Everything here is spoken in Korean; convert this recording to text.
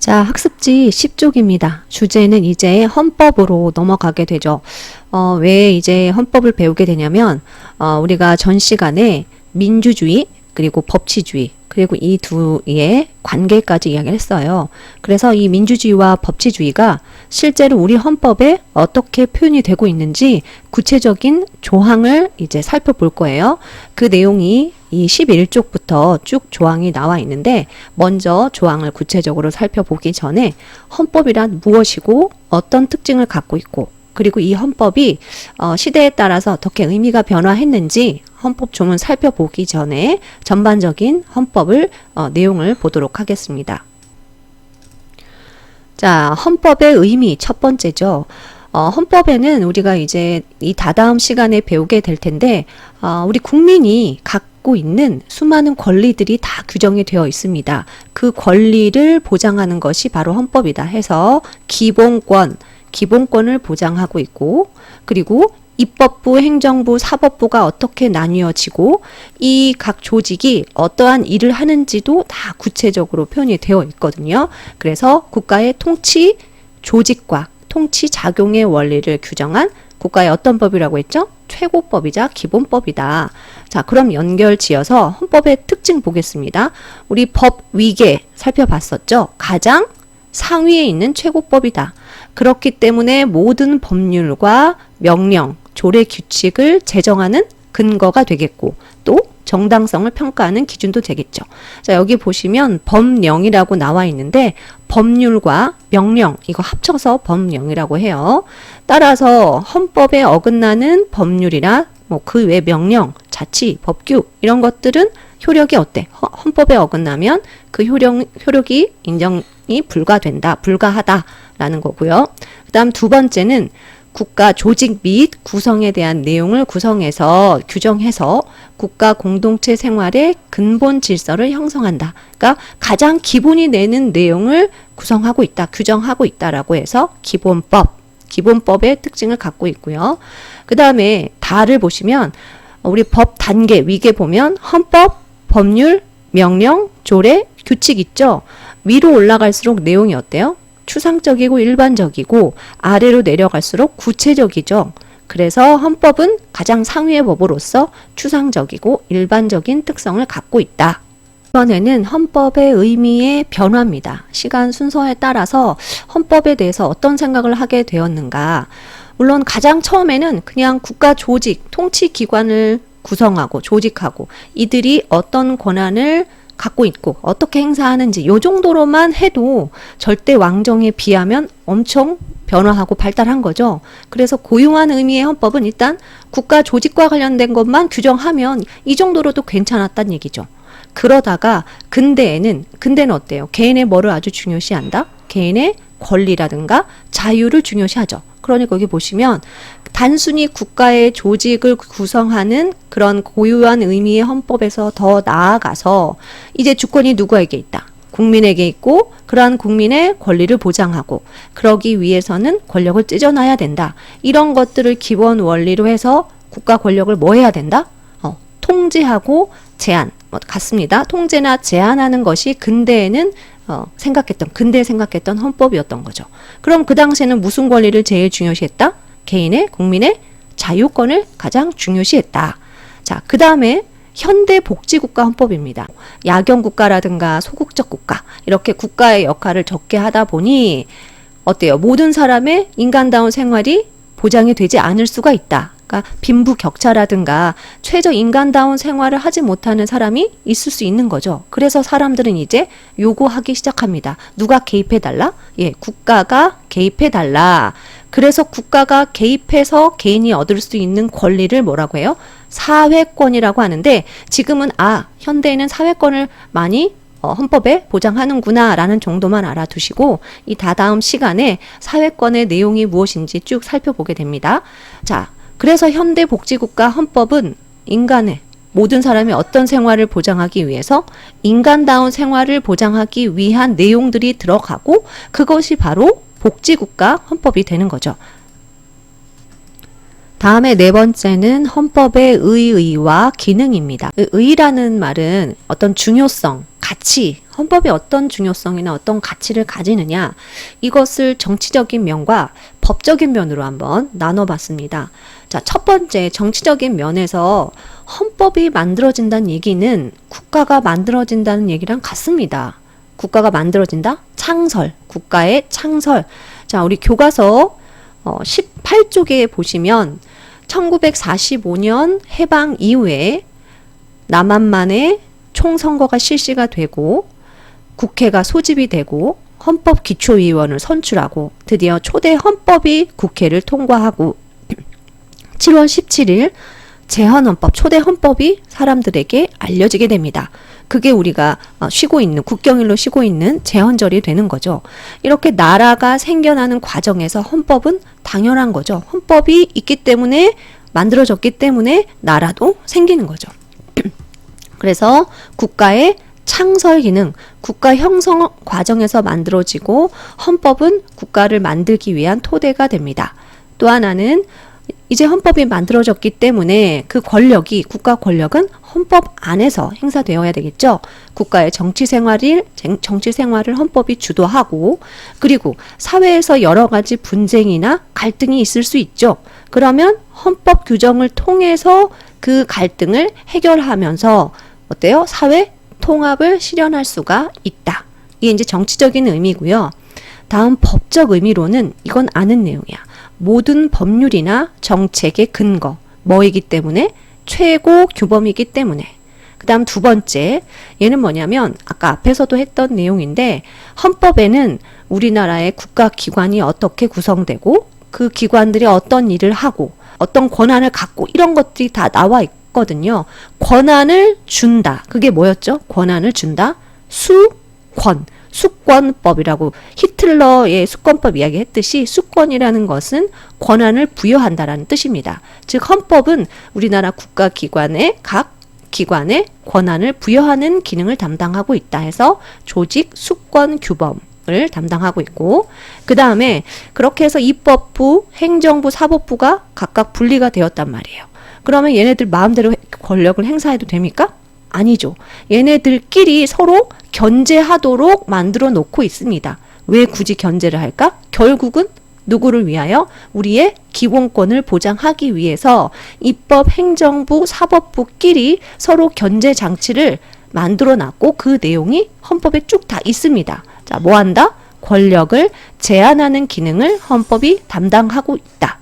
자, 학습지 10쪽입니다. 주제는 이제 헌법으로 넘어가게 되죠. 왜 이제 헌법을 배우게 되냐면, 우리가 전 시간에 민주주의, 그리고 법치주의, 그리고 이 두의 관계까지 이야기를 했어요. 그래서 이 민주주의와 법치주의가 실제로 우리 헌법에 어떻게 표현이 되고 있는지 구체적인 조항을 이제 살펴볼 거예요. 그 내용이 이 11쪽부터 쭉 조항이 나와 있는데, 먼저 조항을 구체적으로 살펴보기 전에 헌법이란 무엇이고 어떤 특징을 갖고 있고, 그리고 이 헌법이 시대에 따라서 어떻게 의미가 변화했는지 헌법 조문 살펴보기 전에 전반적인 헌법을 내용을 보도록 하겠습니다. 자, 헌법의 의미 첫 번째죠. 헌법에는 우리가 이제 이 다다음 시간에 배우게 될 텐데, 우리 국민이 갖고 있는 수많은 권리들이 다 규정이 되어 있습니다. 그 권리를 보장하는 것이 바로 헌법이다 해서 기본권을 보장하고 있고, 그리고 입법부, 행정부, 사법부가 어떻게 나뉘어지고 이 각 조직이 어떠한 일을 하는지도 다 구체적으로 표현이 되어 있거든요. 그래서 국가의 통치 조직과 통치 작용의 원리를 규정한 국가의 어떤 법이라고 했죠? 최고법이자 기본법이다. 자, 그럼 연결 지어서 헌법의 특징 보겠습니다. 우리 법 위계 살펴봤었죠? 가장 상위에 있는 최고법이다. 그렇기 때문에 모든 법률과 명령, 조례 규칙을 제정하는 근거가 되겠고, 또 정당성을 평가하는 기준도 되겠죠. 자, 여기 보시면 법령이라고 나와 있는데, 법률과 명령, 이거 합쳐서 법령이라고 해요. 따라서 헌법에 어긋나는 법률이나 그 외 명령, 자치, 법규 이런 것들은 효력이 어때? 헌법에 어긋나면 그 효력이 인정이 불가하다라는 거고요. 그 다음 두 번째는 국가 조직 및 구성에 대한 내용을 규정해서 국가 공동체 생활의 근본 질서를 형성한다. 그러니까 가장 기본이 내는 내용을 구성하고 있다, 규정하고 있다라고 해서 기본법의 특징을 갖고 있고요. 그 다음에 다를 보시면 우리 법 단계 위계 보면 헌법, 법률, 명령, 조례, 규칙 있죠. 위로 올라갈수록 내용이 어때요? 추상적이고 일반적이고 아래로 내려갈수록 구체적이죠. 그래서 헌법은 가장 상위의 법으로서 추상적이고 일반적인 특성을 갖고 있다. 이번에는 헌법의 의미의 변화입니다. 시간 순서에 따라서 헌법에 대해서 어떤 생각을 하게 되었는가. 물론 가장 처음에는 그냥 국가 조직, 통치기관을 구성하고 조직하고 이들이 어떤 권한을 갖고 있고 어떻게 행사하는지 요 정도로만 해도 절대 왕정에 비하면 엄청 변화하고 발달한 거죠. 그래서 고유한 의미의 헌법은 일단 국가 조직과 관련된 것만 규정하면 이 정도로도 괜찮았단 얘기죠. 그러다가 근대는 어때요? 개인의 뭐를 아주 중요시한다? 개인의 권리라든가 자유를 중요시하죠. 그러니까 여기 보시면 단순히 국가의 조직을 구성하는 그런 고유한 의미의 헌법에서 더 나아가서 이제 주권이 누구에게 있다? 국민에게 있고 그러한 국민의 권리를 보장하고 그러기 위해서는 권력을 찢어놔야 된다. 이런 것들을 기본 원리로 해서 국가 권력을 뭐 해야 된다? 통제하고 제한 같습니다. 통제나 제한하는 것이 근대에 생각했던 헌법이었던 거죠. 그럼 그 당시에는 무슨 권리를 제일 중요시했다? 국민의 자유권을 가장 중요시했다. 자, 그 다음에 현대복지국가 헌법입니다. 야경국가라든가 소국적 국가 이렇게 국가의 역할을 적게 하다 보니 어때요? 모든 사람의 인간다운 생활이 보장이 되지 않을 수가 있다. 그러니까 빈부격차라든가 최저 인간다운 생활을 하지 못하는 사람이 있을 수 있는 거죠. 그래서 사람들은 이제 요구하기 시작합니다. 누가 개입해달라? 국가가 개입해달라. 그래서 국가가 개입해서 개인이 얻을 수 있는 권리를 뭐라고 해요? 사회권이라고 하는데 지금은 현대에는 사회권을 많이 헌법에 보장하는구나 라는 정도만 알아두시고 이 다다음 시간에 사회권의 내용이 무엇인지 쭉 살펴보게 됩니다. 자, 그래서 현대복지국가 헌법은 인간의 모든 사람이 어떤 생활을 보장하기 위해서 인간다운 생활을 보장하기 위한 내용들이 들어가고 그것이 바로 복지국가 헌법이 되는 거죠. 다음에 네 번째는 헌법의 의의와 기능입니다. 의라는 말은 어떤 중요성, 가치, 헌법이 어떤 중요성이나 어떤 가치를 가지느냐, 이것을 정치적인 면과 법적인 면으로 한번 나눠봤습니다. 자, 첫 번째 정치적인 면에서 헌법이 만들어진다는 얘기는 국가가 만들어진다는 얘기랑 같습니다. 국가가 만들어진다? 창설, 국가의 창설. 자, 우리 교과서 18쪽에 보시면 1945년 해방 이후에 남한만의 총선거가 실시가 되고 국회가 소집이 되고 헌법기초위원을 선출하고 드디어 초대 헌법이 국회를 통과하고 7월 17일 제헌헌법, 초대 헌법이 사람들에게 알려지게 됩니다. 그게 우리가 쉬고 있는, 국경일로 쉬고 있는 제헌절이 되는 거죠. 이렇게 나라가 생겨나는 과정에서 헌법은 당연한 거죠. 헌법이 있기 때문에, 만들어졌기 때문에 나라도 생기는 거죠. 그래서 국가의 창설 기능, 국가 형성 과정에서 만들어지고 헌법은 국가를 만들기 위한 토대가 됩니다. 또 하나는 이제 헌법이 만들어졌기 때문에 그 권력이, 국가 권력은 헌법 안에서 행사되어야 되겠죠. 국가의 정치 생활을 헌법이 주도하고, 그리고 사회에서 여러 가지 분쟁이나 갈등이 있을 수 있죠. 그러면 헌법 규정을 통해서 그 갈등을 해결하면서 어때요? 사회 통합을 실현할 수가 있다. 이게 이제 정치적인 의미고요. 다음 법적 의미로는 이건 아는 내용이야. 모든 법률이나 정책의 근거, 뭐이기 때문에? 최고 규범이기 때문에. 그 다음 두 번째, 얘는 뭐냐면 아까 앞에서도 했던 내용인데 헌법에는 우리나라의 국가기관이 어떻게 구성되고 그 기관들이 어떤 일을 하고 어떤 권한을 갖고 이런 것들이 다 나와 있거든요. 권한을 준다. 그게 뭐였죠? 권한을 준다. 수권. 수권법이라고 히틀러의 수권법 이야기했듯이 수권이라는 것은 권한을 부여한다라는 뜻입니다. 즉 헌법은 우리나라 국가기관의 각 기관의 권한을 부여하는 기능을 담당하고 있다 해서 조직 수권 규범을 담당하고 있고, 그 다음에 그렇게 해서 입법부, 행정부, 사법부가 각각 분리가 되었단 말이에요. 그러면 얘네들 마음대로 권력을 행사해도 됩니까? 아니죠. 얘네들끼리 서로 견제하도록 만들어 놓고 있습니다. 왜 굳이 견제를 할까? 결국은 누구를 위하여? 우리의 기본권을 보장하기 위해서 입법, 행정부, 사법부끼리 서로 견제 장치를 만들어 놨고 그 내용이 헌법에 쭉 다 있습니다. 자, 뭐 한다? 권력을 제한하는 기능을 헌법이 담당하고 있다.